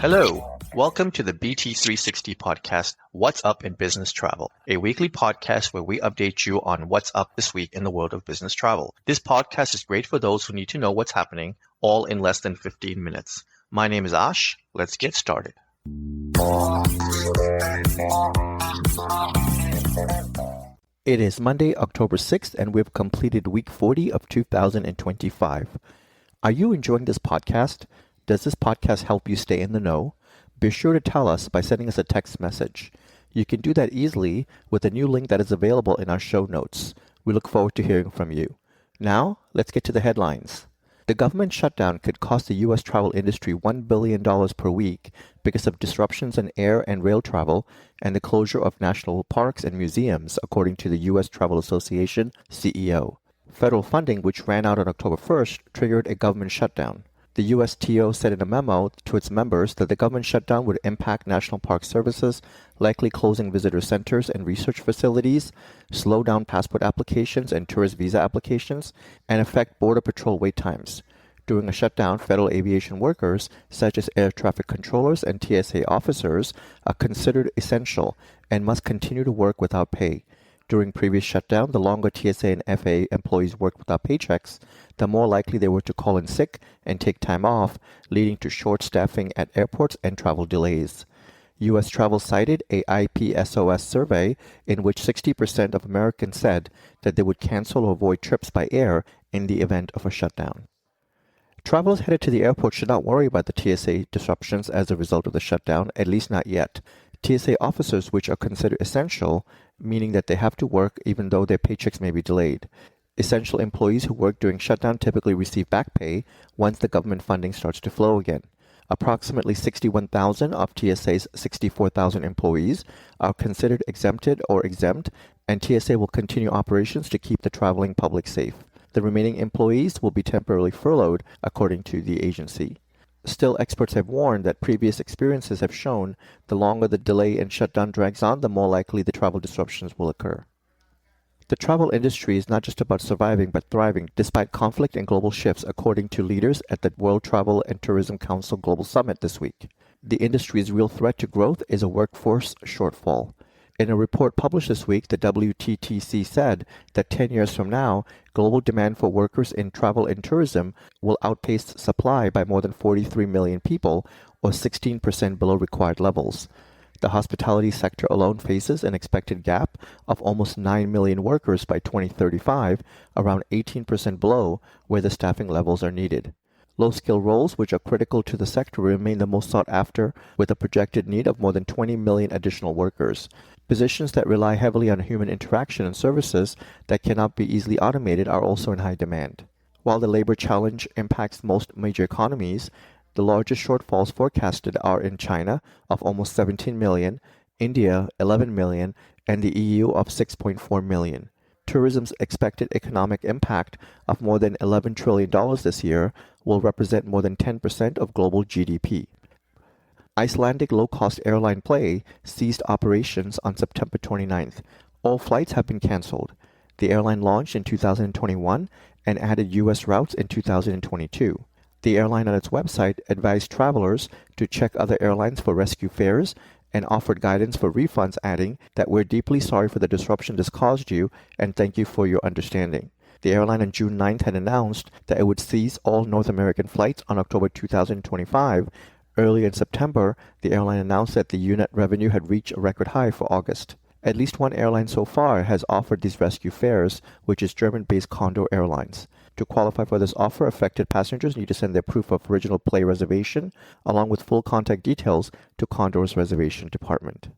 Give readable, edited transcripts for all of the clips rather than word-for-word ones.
Hello, welcome to the BT360 podcast, What's Up in Business Travel, a weekly podcast where we update you on what's up this week in the world of business travel. This podcast is great for those who need to know what's happening, all in less than 15 minutes. My name is Ash. Let's get started. It is Monday, October 6th, and we've completed week 40 of 2025. Are you enjoying this podcast? Does this podcast help you stay in the know? Be sure to tell us by sending us a text message. You can do that easily with a new link that is available in our show notes. We look forward to hearing from you. Now, let's get to the headlines. The government shutdown could cost the U.S. travel industry $1 billion per week because of disruptions in air and rail travel and the closure of national parks and museums, according to the U.S. Travel Association CEO. Federal funding, which ran out on October 1st, triggered a government shutdown. The USTO said in a memo to its members that the government shutdown would impact national park services, likely closing visitor centers and research facilities, slow down passport applications and tourist visa applications, and affect Border Patrol wait times. During a shutdown, federal aviation workers, such as air traffic controllers and TSA officers, are considered essential and must continue to work without pay. During previous shutdown, the longer TSA and FAA employees worked without paychecks, the more likely they were to call in sick and take time off, leading to short staffing at airports and travel delays. U.S. Travel cited a IPSOS survey in which 60% of Americans said that they would cancel or avoid trips by air in the event of a shutdown. Travelers headed to the airport should not worry about the TSA disruptions as a result of the shutdown, at least not yet. TSA officers, which are considered essential, meaning that they have to work even though their paychecks may be delayed. Essential employees who work during shutdown typically receive back pay once the government funding starts to flow again. Approximately 61,000 of TSA's 64,000 employees are considered exempted or exempt, and TSA will continue operations to keep the traveling public safe. The remaining employees will be temporarily furloughed, according to the agency. Still, experts have warned that previous experiences have shown the longer the delay and shutdown drags on, the more likely the travel disruptions will occur. The travel industry is not just about surviving but thriving despite conflict and global shifts, according to leaders at the World Travel and Tourism Council Global Summit this week. The industry's real threat to growth is a workforce shortfall. In a report published this week, the WTTC said that 10 years from now, global demand for workers in travel and tourism will outpace supply by more than 43 million people, or 16% below required levels. The hospitality sector alone faces an expected gap of almost 9 million workers by 2035, around 18% below where the staffing levels are needed. Low-skill roles, which are critical to the sector, remain the most sought after, with a projected need of more than 20 million additional workers. Positions that rely heavily on human interaction and services that cannot be easily automated are also in high demand. While the labor challenge impacts most major economies, the largest shortfalls forecasted are in China of almost 17 million, India 11 million, and the EU of 6.4 million. Tourism's expected economic impact of more than $11 trillion this year will represent more than 10% of global GDP. Icelandic low-cost airline Play ceased operations on September 29th. All flights have been canceled. The airline launched in 2021 and added U.S. routes in 2022. The airline on its website advised travelers to check other airlines for rescue fares and offered guidance for refunds, adding that we're deeply sorry for the disruption this caused you and thank you for your understanding. The airline on June 9th had announced that it would cease all North American flights on October 2025. Early in September, the airline announced that the unit revenue had reached a record high for August. At least one airline so far has offered these rescue fares, which is German-based Condor Airlines. To qualify for this offer, affected passengers need to send their proof of original Play reservation, along with full contact details, to Condor's reservation department.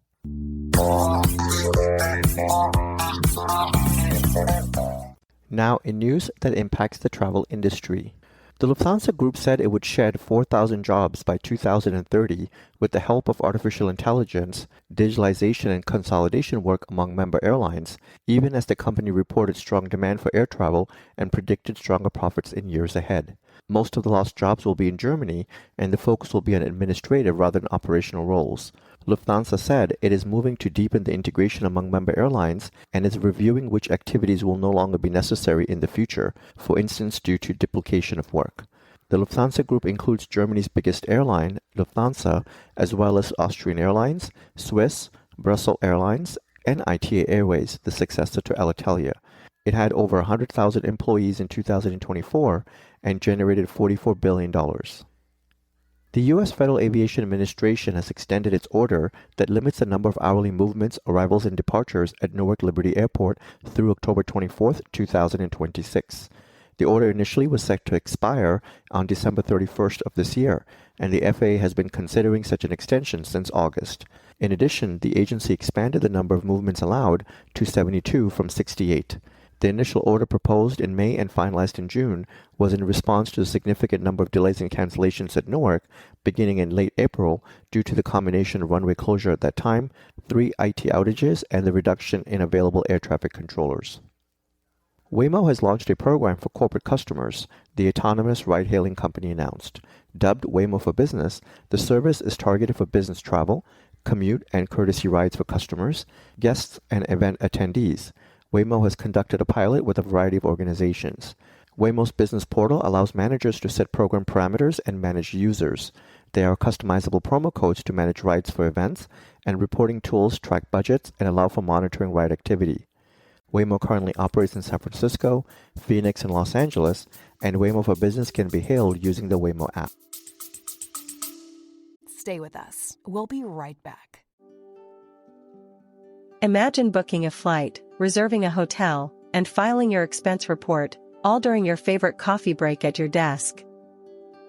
Now, in news that impacts the travel industry. The Lufthansa Group said it would shed 4,000 jobs by 2030 with the help of artificial intelligence, digitalization, and consolidation work among member airlines, even as the company reported strong demand for air travel and predicted stronger profits in years ahead. Most of the lost jobs will be in Germany, and the focus will be on administrative rather than operational roles. Lufthansa said it is moving to deepen the integration among member airlines and is reviewing which activities will no longer be necessary in the future, for instance due to duplication of work. The Lufthansa Group includes Germany's biggest airline, Lufthansa, as well as Austrian Airlines, Swiss, Brussels Airlines, and ITA Airways, the successor to Alitalia. It had over 100,000 employees in 2024 and generated $44 billion. The U.S. Federal Aviation Administration has extended its order that limits the number of hourly movements, arrivals, and departures at Newark Liberty Airport through October 24, 2026. The order initially was set to expire on December 31st of this year, and the FAA has been considering such an extension since August. In addition, the agency expanded the number of movements allowed to 72 from 68. The initial order proposed in May and finalized in June was in response to the significant number of delays and cancellations at Newark beginning in late April due to the combination of runway closure at that time, 3 IT outages, and the reduction in available air traffic controllers. Waymo has launched a program for corporate customers, the autonomous ride-hailing company announced. Dubbed Waymo for Business, the service is targeted for business travel, commute, and courtesy rides for customers, guests, and event attendees. Waymo has conducted a pilot with a variety of organizations. Waymo's business portal allows managers to set program parameters and manage users. There are customizable promo codes to manage rides for events, and reporting tools track budgets and allow for monitoring ride activity. Waymo currently operates in San Francisco, Phoenix, and Los Angeles, and Waymo for Business can be hailed using the Waymo app. Stay with us. We'll be right back. Imagine booking a flight, reserving a hotel, and filing your expense report, all during your favorite coffee break at your desk.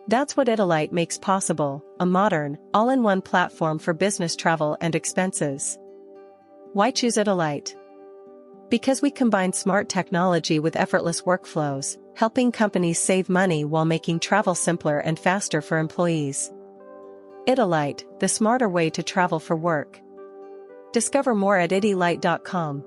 That's what Italite makes possible, a modern, all-in-one platform for business travel and expenses. Why choose Italite? Because we combine smart technology with effortless workflows, helping companies save money while making travel simpler and faster for employees. Italite, the smarter way to travel for work. Discover more at italite.com.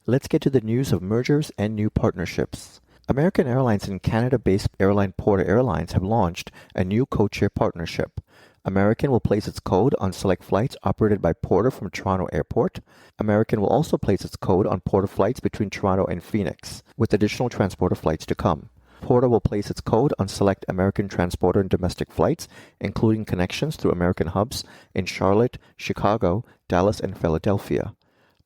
Let's get to the news of mergers and new partnerships. American Airlines and Canada-based airline Porter Airlines have launched a new codeshare partnership. American will place its code on select flights operated by Porter from Toronto Airport. American will also place its code on Porter flights between Toronto and Phoenix, with additional transporter flights to come. Porter will place its code on select American transporter and domestic flights, including connections through American hubs in Charlotte, Chicago, Dallas, and Philadelphia.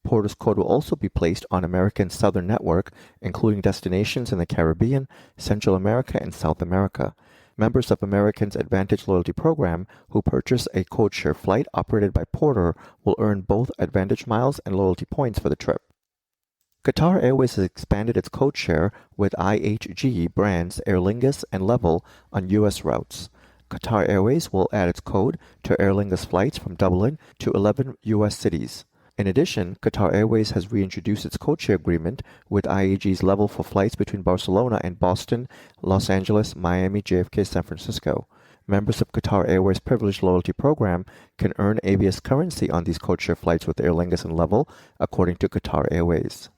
Porter's code will also be placed on American's southern network, including destinations in the Caribbean, Central America, and South America. Members of American's Advantage Loyalty Program who purchase a codeshare flight operated by Porter will earn both Advantage miles and loyalty points for the trip. Qatar Airways has expanded its codeshare with IHG brands Aer Lingus and Level on U.S. routes. Qatar Airways will add its code to Aer Lingus flights from Dublin to 11 U.S. cities. In addition, Qatar Airways has reintroduced its codeshare agreement with IAG's Level for flights between Barcelona and Boston, Los Angeles, Miami, JFK, San Francisco. Members of Qatar Airways' Privileged Loyalty Program can earn ABS currency on these codeshare flights with Aer Lingus and Level, according to Qatar Airways.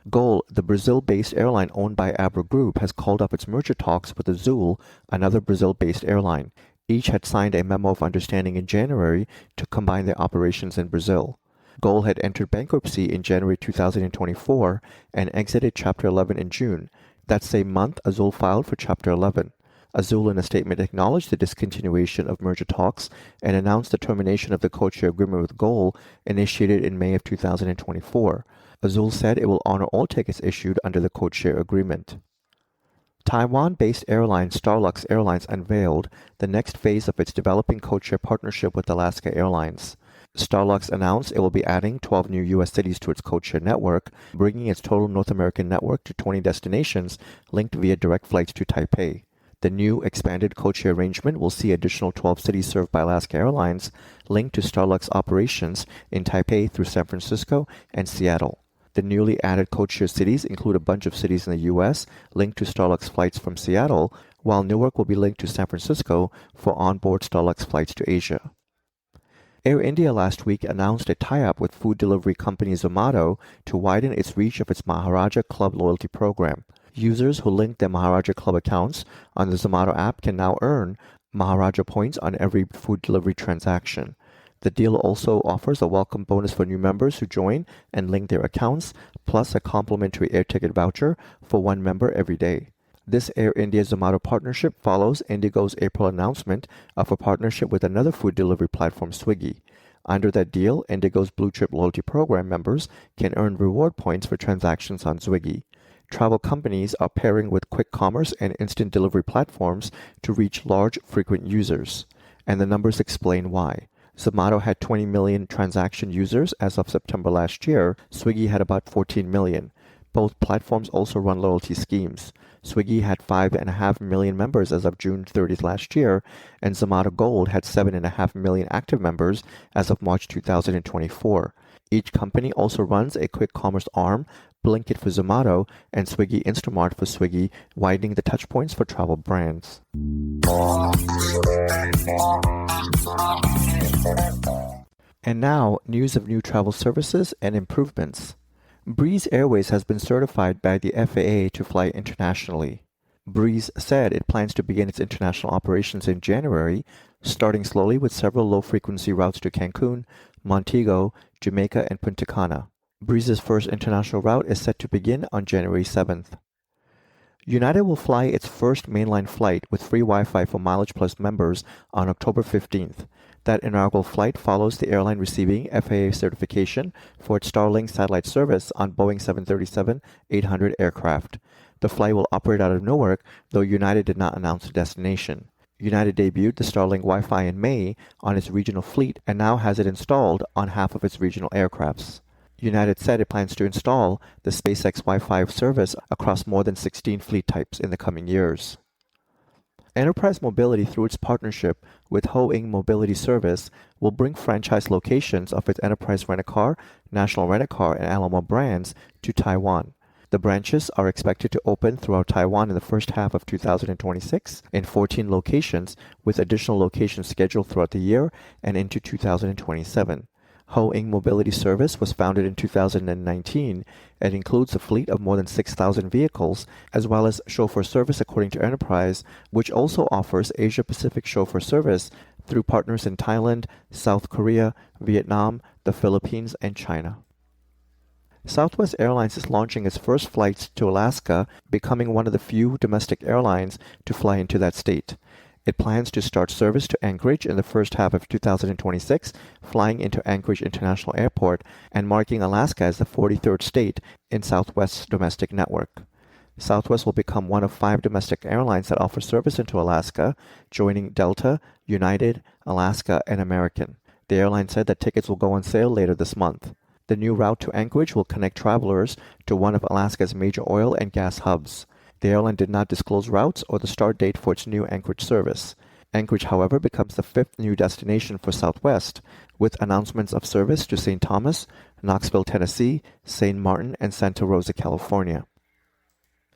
Gol, the Brazil-based airline owned by Abra Group, has called up its merger talks with Azul, another Brazil-based airline. Each had signed a memo of understanding in January to combine their operations in Brazil. Gol had entered bankruptcy in January 2024 and exited Chapter 11 in June. That same month, Azul filed for Chapter 11. Azul in a statement acknowledged the discontinuation of merger talks and announced the termination of the codeshare agreement with Gol initiated in May of 2024. Azul said it will honor all tickets issued under the codeshare agreement. Taiwan-based airline Starlux Airlines unveiled the next phase of its developing codeshare partnership with Alaska Airlines. Starlux announced it will be adding 12 new U.S. cities to its codeshare network, bringing its total North American network to 20 destinations linked via direct flights to Taipei. The new expanded codeshare arrangement will see additional 12 cities served by Alaska Airlines linked to Starlux operations in Taipei through San Francisco and Seattle. The newly added codeshare cities include a bunch of cities in the U.S. linked to Starlux flights from Seattle, while Newark will be linked to San Francisco for onboard Starlux flights to Asia. Air India last week announced a tie-up with food delivery company Zomato to widen its reach of its Maharaja Club loyalty program. Users who link their Maharaja Club accounts on the Zomato app can now earn Maharaja points on every food delivery transaction. The deal also offers a welcome bonus for new members who join and link their accounts, plus a complimentary air ticket voucher for one member every day. This Air India-Zomato partnership follows Indigo's April announcement of a partnership with another food delivery platform, Swiggy. Under that deal, Indigo's Blue Chip Loyalty Program members can earn reward points for transactions on Swiggy. Travel companies are pairing with quick commerce and instant delivery platforms to reach large, frequent users. And the numbers explain why. Zomato had 20 million transaction users as of September last year. Swiggy had about 14 million. Both platforms also run loyalty schemes. Swiggy had 5.5 million members as of June 30th last year, and Zomato Gold had 7.5 million active members as of March 2024. Each company also runs a quick commerce arm, Blinkit for Zomato, and Swiggy Instamart for Swiggy, widening the touchpoints for travel brands. And now, news of new travel services and improvements. Breeze Airways has been certified by the FAA to fly internationally. Breeze said it plans to begin its international operations in January, starting slowly with several low-frequency routes to Cancun, Montego, Jamaica, and Punta Cana. Breeze's first international route is set to begin on January 7th. United will fly its first mainline flight with free Wi-Fi for Mileage Plus members on October 15th. That inaugural flight follows the airline receiving FAA certification for its Starlink satellite service on Boeing 737-800 aircraft. The flight will operate out of Newark, though United did not announce a destination. United debuted the Starlink Wi-Fi in May on its regional fleet and now has it installed on half of its regional aircrafts. United said it plans to install the SpaceX Wi-Fi service across more than 16 fleet types in the coming years. Enterprise Mobility, through its partnership with Ho-Ing Mobility Service, will bring franchise locations of its Enterprise Rent-A-Car, National Rent-A-Car, and Alamo brands to Taiwan. The branches are expected to open throughout Taiwan in the first half of 2026 in 14 locations, with additional locations scheduled throughout the year and into 2027. Ho-Ing Mobility Service was founded in 2019 and includes a fleet of more than 6,000 vehicles, as well as chauffeur service according to Enterprise, which also offers Asia-Pacific chauffeur service through partners in Thailand, South Korea, Vietnam, the Philippines, and China. Southwest Airlines is launching its first flights to Alaska, becoming one of the few domestic airlines to fly into that state. It plans to start service to Anchorage in the first half of 2026, flying into Anchorage International Airport and marking Alaska as the 43rd state in Southwest's domestic network. Southwest will become one of 5 domestic airlines that offer service into Alaska, joining Delta, United, Alaska, and American. The airline said that tickets will go on sale later this month. The new route to Anchorage will connect travelers to one of Alaska's major oil and gas hubs. The airline did not disclose routes or the start date for its new Anchorage service. Anchorage, however, becomes the 5th new destination for Southwest, with announcements of service to St. Thomas, Knoxville, Tennessee, St. Martin, and Santa Rosa, California.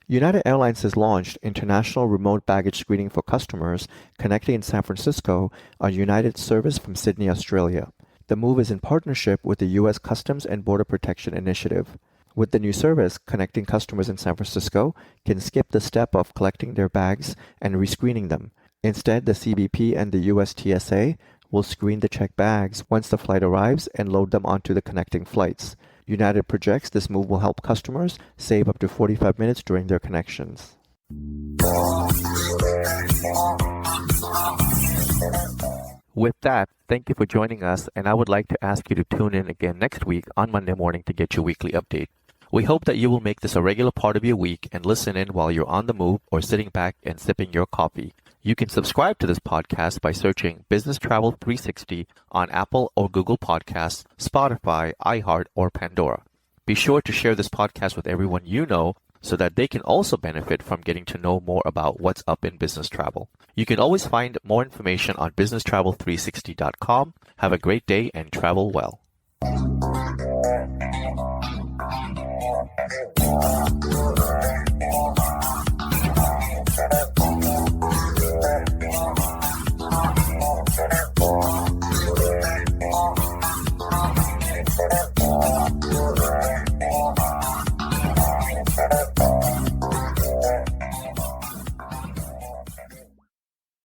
United Airlines has launched international remote baggage screening for customers connecting in San Francisco on United's service from Sydney, Australia. The move is in partnership with the U.S. Customs and Border Protection Initiative. With the new service, connecting customers in San Francisco can skip the step of collecting their bags and rescreening them. Instead, the CBP and the US TSA will screen the checked bags once the flight arrives and load them onto the connecting flights. United projects this move will help customers save up to 45 minutes during their connections. With that, thank you for joining us, and I would like to ask you to tune in again next week on Monday morning to get your weekly update. We hope that you will make this a regular part of your week and listen in while you're on the move or sitting back and sipping your coffee. You can subscribe to this podcast by searching Business Travel 360 on Apple or Google Podcasts, Spotify, iHeart, or Pandora. Be sure to share this podcast with everyone you know so that they can also benefit from getting to know more about what's up in business travel. You can always find more information on businesstravel360.com. Have a great day and travel well.